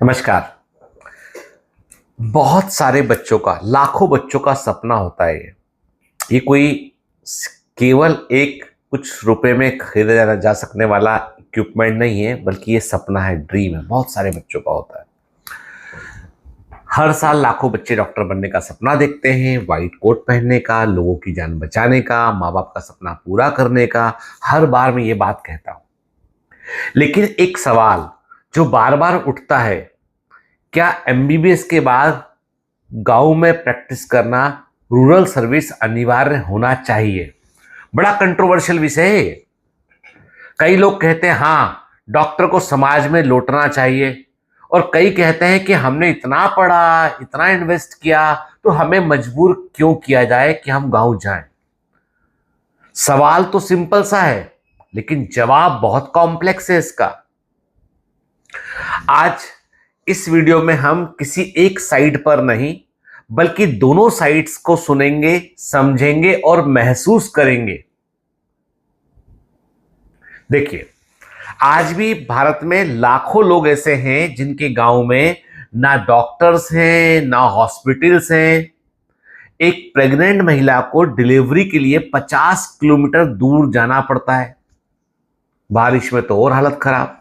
नमस्कार। बहुत सारे बच्चों का, लाखों बच्चों का सपना होता है ये कोई केवल एक कुछ रुपए में खरीदा जा सकने वाला इक्विपमेंट नहीं है, बल्कि ये सपना है, ड्रीम है। बहुत सारे बच्चों का होता है। हर साल लाखों बच्चे डॉक्टर बनने का सपना देखते हैं, व्हाइट कोट पहनने का, लोगों की जान बचाने का, माँ बाप का सपना पूरा करने का। हर बार मैं ये बात कहता हूं, लेकिन एक सवाल जो बार बार उठता है, क्या एमबीबीएस के बाद गांव में प्रैक्टिस करना, रूरल सर्विस अनिवार्य होना चाहिए? बड़ा कंट्रोवर्शियल विषय है। कई लोग कहते हैं हाँ, डॉक्टर को समाज में लौटना चाहिए, और कई कहते हैं कि हमने इतना पढ़ा, इतना इन्वेस्ट किया, तो हमें मजबूर क्यों किया जाए कि हम गांव जाएं। सवाल तो सिंपल सा है, लेकिन जवाब बहुत कॉम्प्लेक्स है इसका। आज इस वीडियो में हम किसी एक साइड पर नहीं, बल्कि दोनों साइड्स को सुनेंगे, समझेंगे और महसूस करेंगे। देखिए, आज भी भारत में लाखों लोग ऐसे हैं जिनके गांव में ना डॉक्टर्स हैं, ना हॉस्पिटल्स हैं। एक प्रेग्नेंट महिला को डिलीवरी के लिए 50 किलोमीटर दूर जाना पड़ता है। बारिश में तो और हालत खराब।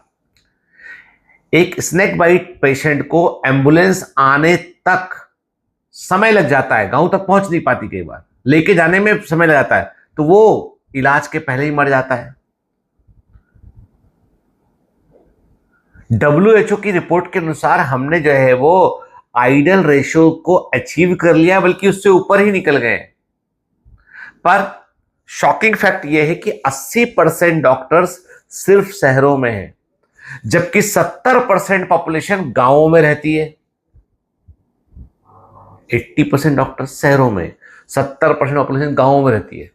एक स्नेक बाइट पेशेंट को एम्बुलेंस आने तक समय लग जाता है, गांव तक पहुंच नहीं पाती, कई बार लेके जाने में समय लग जाता है, तो वो इलाज के पहले ही मर जाता है। WHO की रिपोर्ट के अनुसार हमने जो है वो आइडल रेशियो को अचीव कर लिया, बल्कि उससे ऊपर ही निकल गए। पर शॉकिंग फैक्ट यह है कि 80% डॉक्टर्स सिर्फ शहरों में हैं, जबकि 70% पॉपुलेशन गांवों में रहती है। 80% डॉक्टर्स शहरों में, 70% पॉपुलेशन गांवों में रहती है।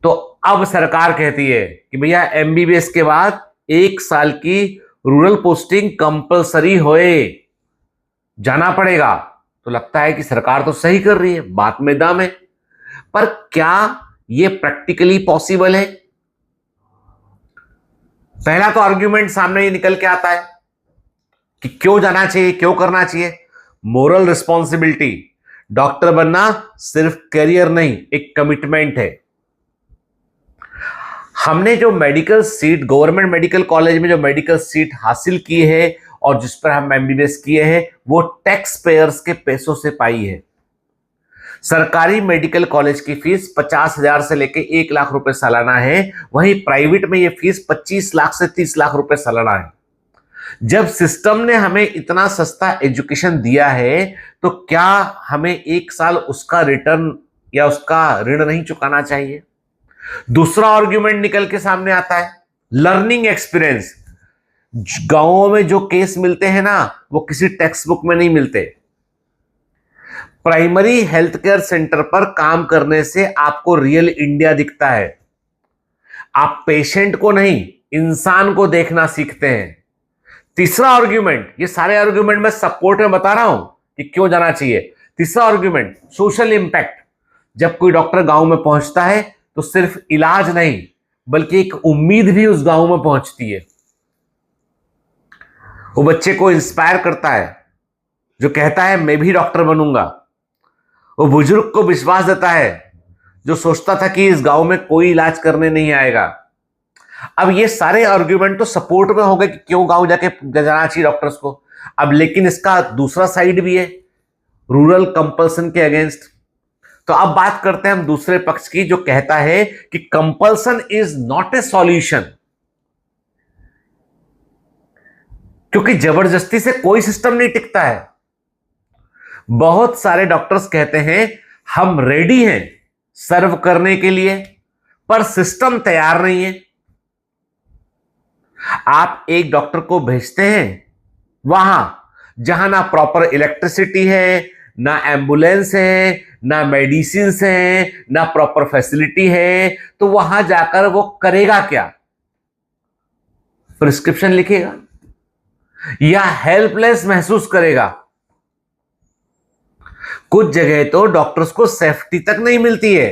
तो अब सरकार कहती है कि भैया एमबीबीएस के बाद 1 साल की रूरल पोस्टिंग कंपलसरी होए, जाना पड़ेगा। तो लगता है कि सरकार तो सही कर रही है, बात में दम है। पर क्या यह प्रैक्टिकली पॉसिबल है? पहला तो आर्ग्यूमेंट सामने ये निकल के आता है कि क्यों जाना चाहिए, क्यों करना चाहिए। Moral responsibility. डॉक्टर बनना सिर्फ करियर नहीं, एक कमिटमेंट है। हमने जो medical seat, government medical college में जो मेडिकल सीट हासिल की है और जिस पर हम एमबीबीएस किए हैं, वो टैक्स पेयर्स के पैसों से पाई है। सरकारी मेडिकल कॉलेज की फीस 50,000 से लेकर 1 लाख रुपए सालाना है, वहीं प्राइवेट में यह फीस 25 लाख से 30 लाख रुपए सालाना है। जब सिस्टम ने हमें इतना सस्ता एजुकेशन दिया है, तो क्या हमें 1 साल उसका रिटर्न या उसका ऋण नहीं चुकाना चाहिए? दूसरा आर्ग्यूमेंट निकल के सामने आता है, लर्निंग एक्सपीरियंस। गांवों में जो केस मिलते हैं ना, वो किसी टेक्स्ट बुक में नहीं मिलते। प्राइमरी हेल्थ केयर सेंटर पर काम करने से आपको रियल इंडिया दिखता है। आप पेशेंट को नहीं, इंसान को देखना सीखते हैं। तीसरा आर्ग्यूमेंट, ये सारे आर्ग्यूमेंट मैं सपोर्ट में बता रहा हूं कि क्यों जाना चाहिए। तीसरा आर्ग्यूमेंट, सोशल इंपैक्ट। जब कोई डॉक्टर गांव में पहुंचता है, तो सिर्फ इलाज नहीं, बल्कि एक उम्मीद भी उस गांव में पहुंचती है। वो बच्चे को इंस्पायर करता है, जो कहता है मैं भी डॉक्टर बनूंगा। वो बुजुर्ग को विश्वास देता है, जो सोचता था कि इस गांव में कोई इलाज करने नहीं आएगा। अब ये सारे आर्ग्यूमेंट तो सपोर्ट में हो गए कि क्यों गांव जाके जाना चाहिए डॉक्टर्स को। अब लेकिन इसका दूसरा साइड भी है, रूरल कंपल्सन के अगेंस्ट। तो अब बात करते हैं हम दूसरे पक्ष की, जो कहता है कि compulsion is not a solution, क्योंकि जबरदस्ती से कोई सिस्टम नहीं टिकता है। बहुत सारे डॉक्टर्स कहते हैं हम रेडी हैं सर्व करने के लिए, पर सिस्टम तैयार नहीं है। आप एक डॉक्टर को भेजते हैं वहां जहां ना प्रॉपर इलेक्ट्रिसिटी है, ना एम्बुलेंस है, ना मेडिसिन है, ना प्रॉपर फैसिलिटी है, तो वहां जाकर वो करेगा क्या? प्रिस्क्रिप्शन लिखेगा या हेल्पलेस महसूस करेगा? कुछ जगह तो डॉक्टर्स को सेफ्टी तक नहीं मिलती है।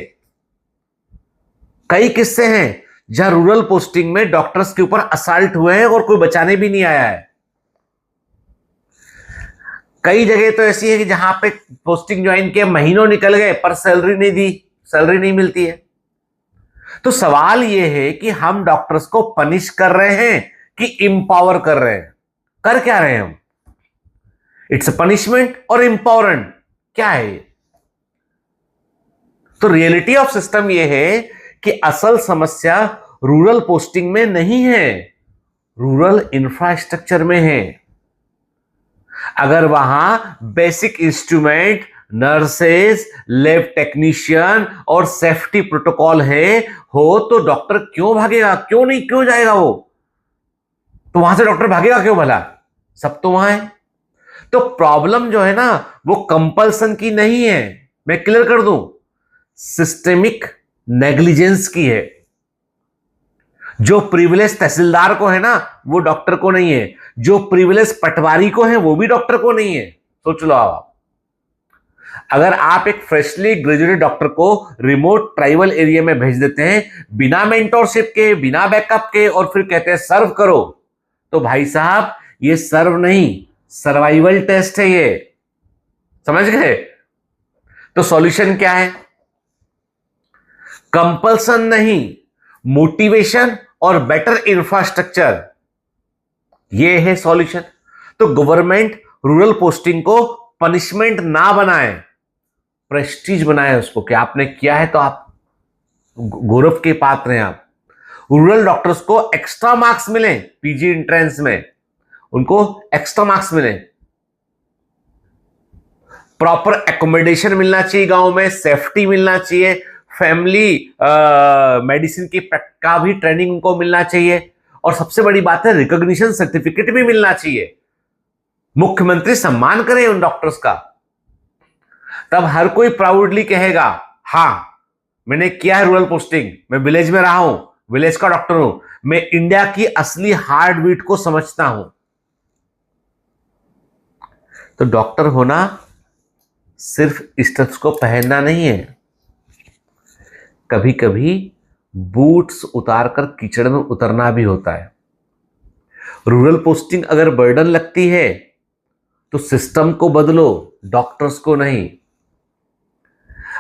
कई किस्से हैं जहां रूरल पोस्टिंग में डॉक्टर्स के ऊपर असल्ट हुए हैं और कोई बचाने भी नहीं आया है। कई जगह तो ऐसी है कि जहां पे पोस्टिंग ज्वाइन किए महीनों निकल गए पर सैलरी नहीं दी, सैलरी नहीं मिलती है। तो सवाल यह है कि हम डॉक्टर्स को पनिश कर रहे हैं कि इंपावर कर रहे हैं? कर क्या रहे हैं हम? इट्स अ पनिशमेंट और इंपावरमेंट, क्या है ये? तो रियलिटी ऑफ सिस्टम यह है कि असल समस्या रूरल पोस्टिंग में नहीं है, रूरल इंफ्रास्ट्रक्चर में है। अगर वहां basic instrument, nurses, lab technician और सेफ्टी प्रोटोकॉल है हो तो डॉक्टर क्यों भागेगा? क्यों नहीं, क्यों जाएगा वो? तो वहां से डॉक्टर भागेगा क्यों भला? सब तो वहां है। तो प्रॉब्लम जो है ना वो कंपल्सन की नहीं है, मैं क्लियर कर दूं, सिस्टेमिक नेग्लिजेंस की है। जो प्रिविलेज तहसीलदार को है ना वो डॉक्टर को नहीं है, जो प्रिविलेज पटवारी को है वो भी डॉक्टर को नहीं है। सोच लो आप, अगर आप एक फ्रेशली ग्रेजुएटेड डॉक्टर को रिमोट ट्राइबल एरिया में भेज देते हैं बिना मेंटोरशिप के, बिना बैकअप के, और फिर कहते हैं सर्व करो, तो भाई साहब ये सर्व नहीं, सर्वाइवल टेस्ट है ये। समझ गए? तो सॉल्यूशन क्या है? कंपल्सन नहीं, मोटिवेशन और बेटर इंफ्रास्ट्रक्चर, ये है सॉल्यूशन। तो गवर्नमेंट रूरल पोस्टिंग को पनिशमेंट ना बनाए, प्रेस्टीज बनाए उसको कि आपने किया है तो आप गौरव के पात्र हैं। आप रूरल डॉक्टर्स को एक्स्ट्रा मार्क्स मिले, पीजी एंट्रेंस में उनको एक्स्ट्रा मार्क्स मिले, प्रॉपर एकोमोडेशन मिलना चाहिए गांव में, सेफ्टी मिलना चाहिए, फैमिली मेडिसिन की का भी ट्रेनिंग उनको मिलना चाहिए, और सबसे बड़ी बात है रिकॉग्निशन सर्टिफिकेट भी मिलना चाहिए। मुख्यमंत्री सम्मान करे उन डॉक्टर्स का, तब हर कोई प्राउडली कहेगा हां मैंने किया है रूरल पोस्टिंग, मैं विलेज में रहा हूं, विलेज का डॉक्टर हूं, मैं इंडिया की असली हार्ट बीट को समझता हूं। तो डॉक्टर होना सिर्फ स्टेथोस्कोप पहनना नहीं है, कभी कभी बूट्स उतारकर कीचड़ में उतरना भी होता है। रूरल पोस्टिंग अगर बर्डन लगती है तो सिस्टम को बदलो, डॉक्टर्स को नहीं।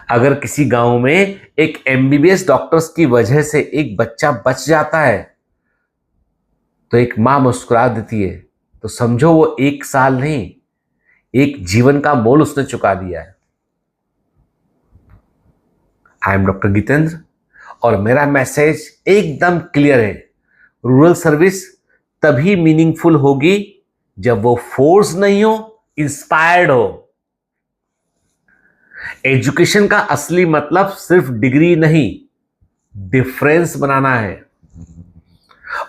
अगर किसी गांव में एक एमबीबीएस डॉक्टर्स की वजह से एक बच्चा बच जाता है तो एक मां मुस्कुरा देती है, तो समझो वो 1 साल नहीं, एक जीवन का मोल उसने चुका दिया है। आई एम डॉक्टर गीतेंद्र और मेरा मैसेज एकदम क्लियर है, रूरल सर्विस तभी मीनिंगफुल होगी जब वो फोर्स नहीं हो, इंस्पायर्ड हो। एजुकेशन का असली मतलब सिर्फ डिग्री नहीं, डिफरेंस बनाना है।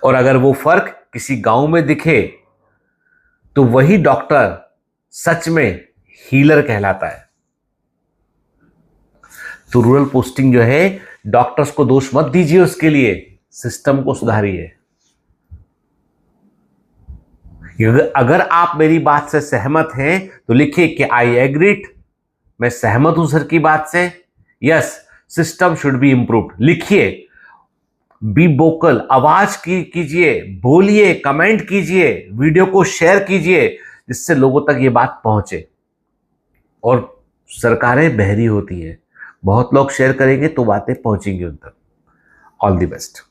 और अगर वो फर्क किसी गांव में दिखे तो वही डॉक्टर सच में हीलर कहलाता है। तो रूरल पोस्टिंग जो है, डॉक्टर्स को दोष मत दीजिए उसके लिए, सिस्टम को सुधारिए। अगर आप मेरी बात से सहमत हैं तो लिखिए कि आई एग्रीड, मैं सहमत हूं सर की बात से, yes system should be improved. लिखिए, बी वोकल, आवाज कीजिए, बोलिए, कमेंट कीजिए, वीडियो को शेयर कीजिए जिससे लोगों तक ये बात पहुंचे। और सरकारें बहरी होती हैं, बहुत लोग शेयर करेंगे तो बातें पहुंचेंगी उन तक। All the best.